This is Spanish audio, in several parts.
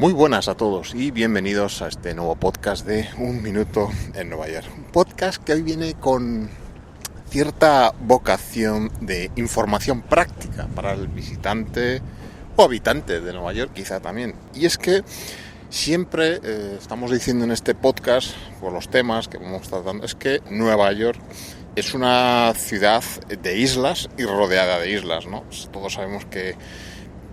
Muy buenas a todos y bienvenidos a este nuevo podcast de Un Minuto en Nueva York. Un podcast que hoy viene con cierta vocación de información práctica para el visitante o habitante de Nueva York quizá también. Y es que siempre estamos diciendo en este podcast, por los temas que vamos tratando, es que Nueva York es una ciudad de islas y rodeada de islas, ¿no? Todos sabemos que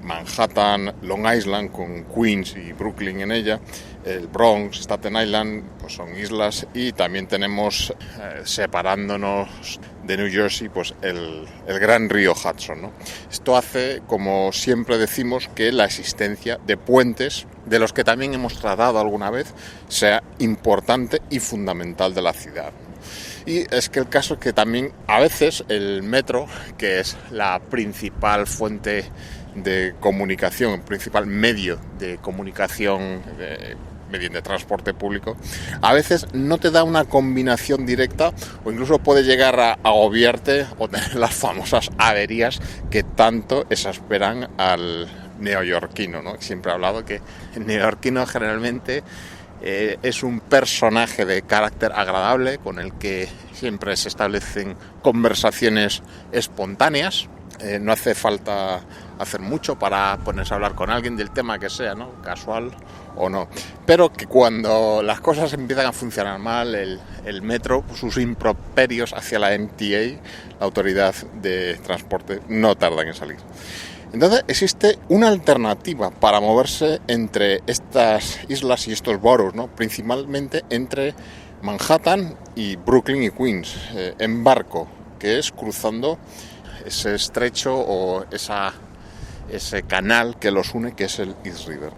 Manhattan, Long Island, con Queens y Brooklyn en ella, el Bronx, Staten Island, pues son islas, y también tenemos, separándonos de New Jersey, pues el gran río Hudson, ¿no? Esto hace, como siempre decimos, que la existencia de puentes, de los que también hemos tratado alguna vez, sea importante y fundamental de la ciudad. Y es que el caso es que también a veces el metro, que es la principal fuente de comunicación, el principal medio de comunicación mediante transporte público, a veces no te da una combinación directa o incluso puede llegar a agobiarte o tener las famosas averías que tanto exasperan al neoyorquino, ¿no? Siempre he hablado que el neoyorquino generalmente es un personaje de carácter agradable con el que siempre se establecen conversaciones espontáneas. No hace falta hacer mucho para ponerse a hablar con alguien del tema que sea, ¿no? Casual o no. Pero que cuando las cosas empiezan a funcionar mal, el metro, sus improperios hacia la MTA, la autoridad de transporte, no tardan en salir. Entonces existe una alternativa para moverse entre estas islas y estos boroughs, ¿no? Principalmente entre Manhattan y Brooklyn y Queens, en barco, que es cruzando ese estrecho o ese canal que los une, que es el East River.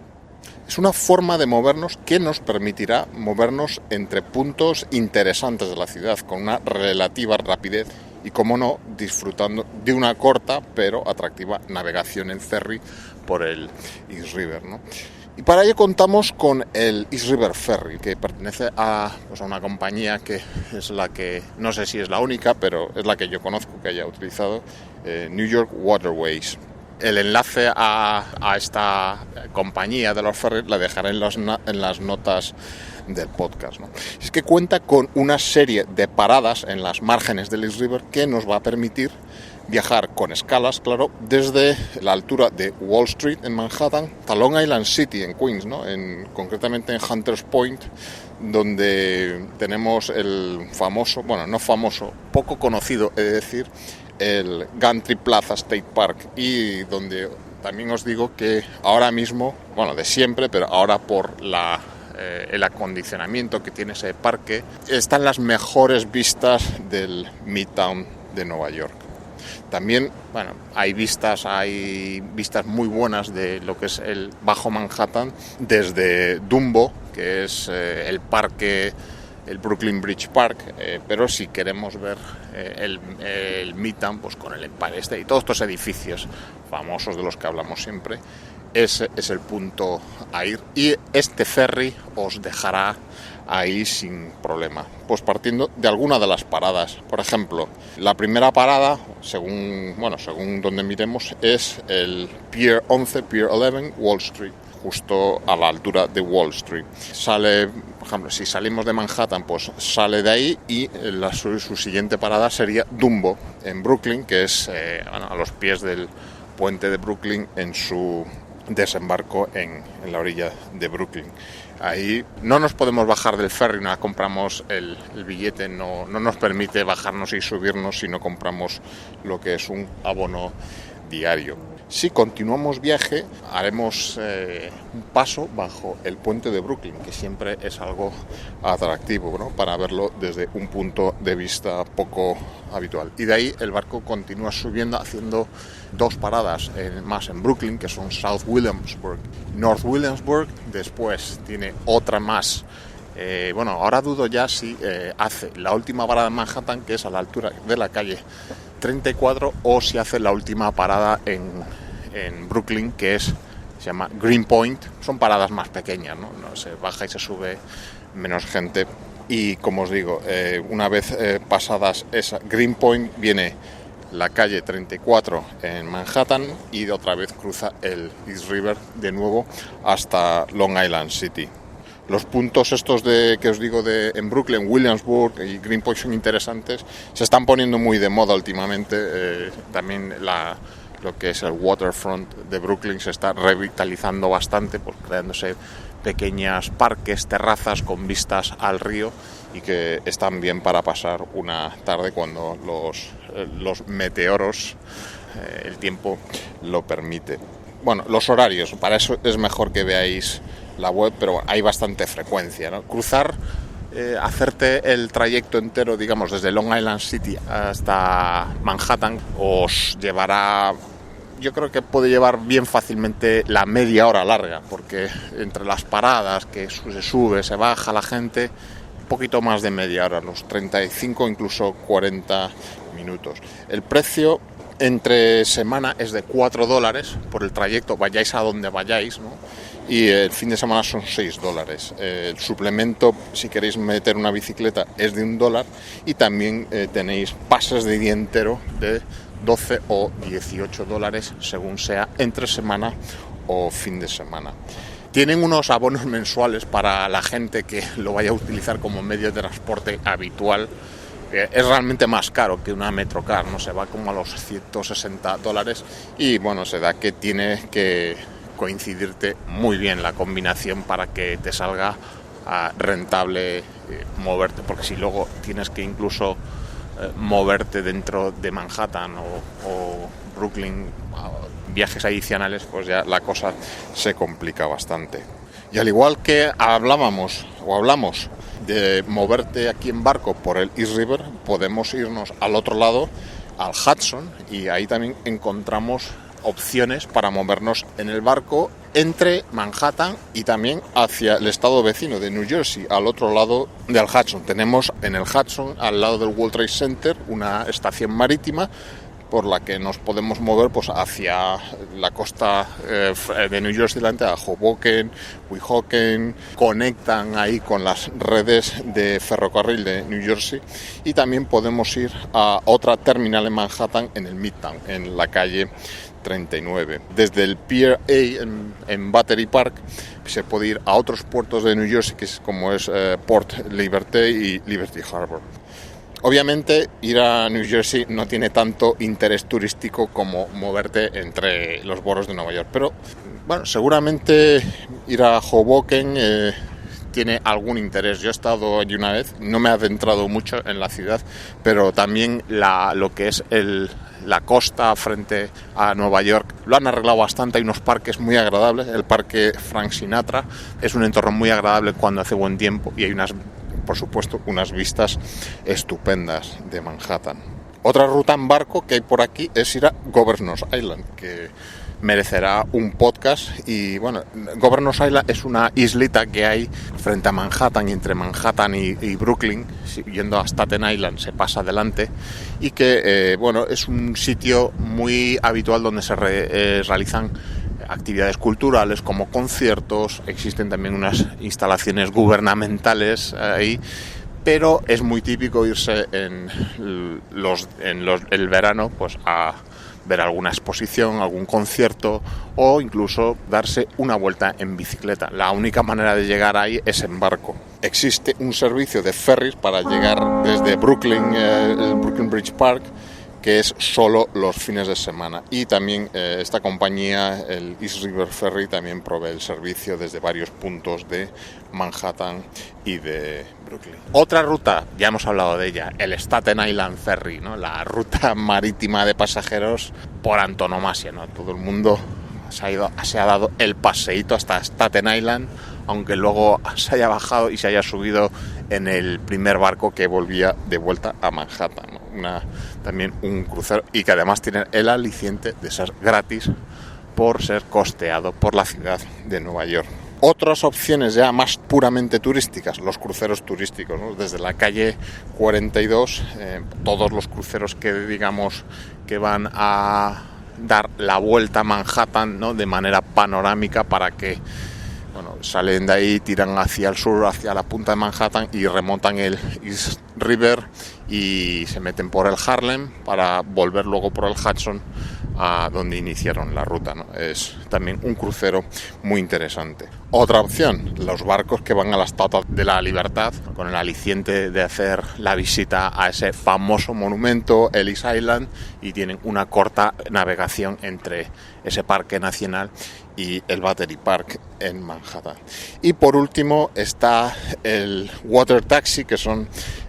Es una forma de movernos que nos permitirá movernos entre puntos interesantes de la ciudad con una relativa rapidez y, como no, disfrutando de una corta pero atractiva navegación en ferry por el East River, ¿no? Y para ello contamos con el East River Ferry, que pertenece a una compañía que es la que, no sé si es la única, pero es la que yo conozco que haya utilizado, New York Waterways. El enlace a esta compañía de los ferries la dejaré en las notas del podcast, ¿no? Es que cuenta con una serie de paradas en las márgenes del East River que nos va a permitir viajar con escalas, claro, desde la altura de Wall Street en Manhattan hasta Long Island City en Queens, ¿no? Concretamente en Hunters Point, donde tenemos el famoso, bueno, no famoso, poco conocido, es decir, el Gantry Plaza State Park, y donde también os digo que ahora mismo, bueno, de siempre, pero ahora por el acondicionamiento que tiene ese parque, están las mejores vistas del Midtown de Nueva York. También, bueno, hay vistas muy buenas de lo que es el Bajo Manhattan desde Dumbo, que es el parque, el Brooklyn Bridge Park, pero si queremos ver el Midtown, pues con el Empire State y todos estos edificios famosos de los que hablamos siempre, ese es el punto a ir, y este ferry os dejará ahí sin problema. Pues partiendo de alguna de las paradas. Por ejemplo, la primera parada, según donde miremos, es el Pier 11, Pier 11, Wall Street, justo a la altura de Wall Street. Sale, por ejemplo, si salimos de Manhattan, pues sale de ahí, y su siguiente parada sería Dumbo, en Brooklyn, que es a los pies del puente de Brooklyn, en su desembarco en la orilla de Brooklyn. Ahí no nos podemos bajar del ferry, una vez compramos el billete, no nos permite bajarnos y subirnos si no compramos lo que es un abono diario. Si continuamos viaje, haremos un paso bajo el puente de Brooklyn, que siempre es algo atractivo, ¿no? Para verlo desde un punto de vista poco habitual. Y de ahí el barco continúa subiendo, haciendo dos paradas más en Brooklyn, que son South Williamsburg, North Williamsburg. Después tiene otra más. Ahora dudo ya si hace la última parada en Manhattan, que es a la altura de la calle 34, o si hace la última parada en Brooklyn, que se llama Greenpoint. Son paradas más pequeñas, ¿no? Se baja y se sube menos gente. Y como os digo, una vez pasadas esa Greenpoint, viene la calle 34 en Manhattan y otra vez cruza el East River de nuevo hasta Long Island City. Los puntos estos que os digo en Brooklyn, Williamsburg y Greenpoint son interesantes, se están poniendo muy de moda últimamente. También lo que es el waterfront de Brooklyn se está revitalizando bastante, pues creándose pequeños parques, terrazas con vistas al río y que están bien para pasar una tarde cuando los meteoros, el tiempo lo permite. Bueno, los horarios, para eso es mejor que veáis la web, pero hay bastante frecuencia, ¿no? Cruzar, hacerte el trayecto entero, digamos, desde Long Island City hasta Manhattan, os llevará, yo creo que puede llevar bien fácilmente la media hora larga, porque entre las paradas que se sube, se baja la gente, un poquito más de media hora, los 35, incluso 40 minutos. El precio entre semana es de $4 por el trayecto, vayáis a donde vayáis, ¿no? Y el fin de semana son $6. El suplemento, si queréis meter una bicicleta, es de $1 y también tenéis pases de día entero de $12 o $18 según sea entre semana o fin de semana. Tienen unos abonos mensuales para la gente que lo vaya a utilizar como medio de transporte habitual. Es realmente más caro que una Metrocar, ¿no? Se va como a los $160 y bueno, se da que tiene que coincidirte muy bien la combinación para que te salga rentable moverte, porque si luego tienes que incluso moverte dentro de Manhattan o Brooklyn, viajes adicionales, pues ya la cosa se complica bastante. Y al igual que hablamos de moverte aquí en barco por el East River, podemos irnos al otro lado, al Hudson, y ahí también encontramos opciones para movernos en el barco entre Manhattan y también hacia el estado vecino de New Jersey, al otro lado del Hudson. Tenemos en el Hudson, al lado del World Trade Center, una estación marítima por la que nos podemos mover pues hacia la costa de New Jersey, a Hoboken, Weehawken, conectan ahí con las redes de ferrocarril de New Jersey, y también podemos ir a otra terminal en Manhattan, en el Midtown, en la calle 39. Desde el Pier A en Battery Park se puede ir a otros puertos de New Jersey, como es Port Liberty y Liberty Harbor. Obviamente ir a New Jersey no tiene tanto interés turístico como moverte entre los boroughs de Nueva York, pero bueno, seguramente ir a Hoboken tiene algún interés. Yo he estado allí una vez, no me he adentrado mucho en la ciudad, pero también lo que es la costa frente a Nueva York lo han arreglado bastante, hay unos parques muy agradables. El parque Frank Sinatra es un entorno muy agradable cuando hace buen tiempo y hay por supuesto, unas vistas estupendas de Manhattan. Otra ruta en barco que hay por aquí es ir a Governor's Island, que merecerá un podcast. Y bueno, Governor's Island es una islita que hay frente a Manhattan, y entre Manhattan y Brooklyn, yendo a Staten Island se pasa adelante, y que bueno, es un sitio muy habitual donde se realizan actividades culturales como conciertos. Existen también unas instalaciones gubernamentales ahí, pero es muy típico irse en el verano pues a ver alguna exposición, algún concierto, o incluso darse una vuelta en bicicleta. La única manera de llegar ahí es en barco. Existe un servicio de ferries para llegar desde Brooklyn, el Brooklyn Bridge Park, que es solo los fines de semana, y también esta compañía, el East River Ferry, también provee el servicio desde varios puntos de Manhattan y de Brooklyn. Otra ruta, ya hemos hablado de ella, el Staten Island Ferry, ¿no? La ruta marítima de pasajeros por antonomasia, ¿no? Todo el mundo se ha dado el paseíto hasta Staten Island, aunque luego se haya bajado y se haya subido en el primer barco que volvía de vuelta a Manhattan, ¿no? También un crucero, y que además tiene el aliciente de ser gratis por ser costeado por la ciudad de Nueva York. Otras opciones ya más puramente turísticas, los cruceros turísticos, ¿no? Desde la calle 42, todos los cruceros que digamos que van a dar la vuelta a Manhattan, ¿no? De manera panorámica, para que Bueno, salen de ahí, tiran hacia el sur, hacia la punta de Manhattan y remontan el East River y se meten por el Harlem para volver luego por el Hudson a donde iniciaron la ruta, ¿no? Es también un crucero muy interesante. Otra opción, los barcos que van a la Estatua de la Libertad, con el aliciente de hacer la visita a ese famoso monumento, Ellis Island, y tienen una corta navegación entre ese parque nacional y el Battery Park en Manhattan. Y por último está el Water Taxi, que son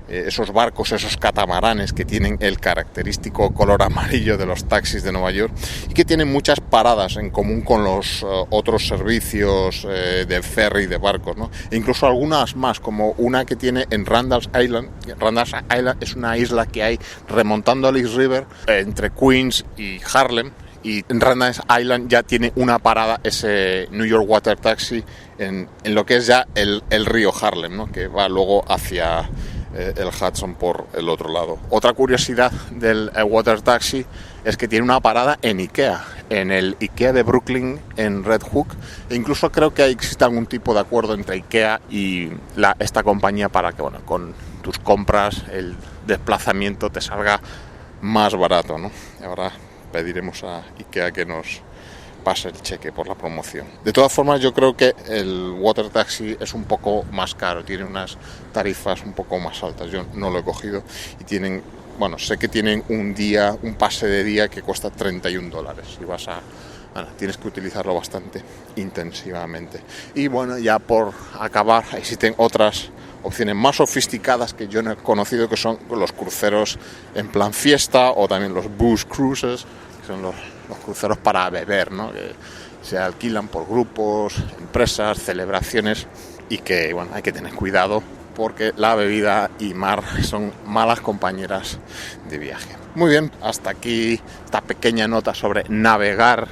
esos barcos, esos catamaranes que tienen el característico color amarillo de los taxis de Nueva York y que tienen muchas paradas en común con los otros servicios de ferry, de barcos, ¿no? E incluso algunas más, como una que tiene en Randall's Island. Randall's Island es una isla que hay remontando al East River entre Queens y Harlem, y en Randall's Island ya tiene una parada ese New York Water Taxi en lo que es ya el río Harlem, ¿no? Que va luego hacia el Hudson por el otro lado. Otra curiosidad del Water Taxi es que tiene una parada en IKEA, en el IKEA de Brooklyn, en Red Hook, e incluso creo que existe algún tipo de acuerdo entre IKEA y esta compañía para que, bueno, con tus compras el desplazamiento te salga más barato, ¿no? Y ahora pediremos a IKEA que nos pase el cheque por la promoción. De todas formas, yo creo que el Water Taxi es un poco más caro, tiene unas tarifas un poco más altas. Yo no lo he cogido y tienen, bueno, sé que tienen un pase de día que cuesta $31 y tienes que utilizarlo bastante intensivamente. Y bueno, ya por acabar, existen otras opciones más sofisticadas que yo no he conocido, que son los cruceros en plan fiesta, o también los booze cruises, que son los cruceros para beber, ¿no? Que se alquilan por grupos, empresas, celebraciones, y que, bueno, hay que tener cuidado porque la bebida y mar son malas compañeras de viaje. Muy bien, hasta aquí esta pequeña nota sobre navegar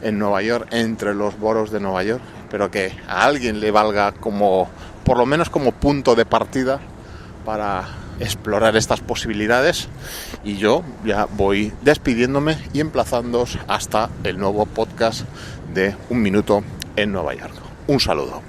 en Nueva York, entre los boroughs de Nueva York. Espero que a alguien le valga por lo menos como punto de partida para explorar estas posibilidades, y yo ya voy despidiéndome y emplazándoos hasta el nuevo podcast de Un Minuto en Nueva York. Un saludo.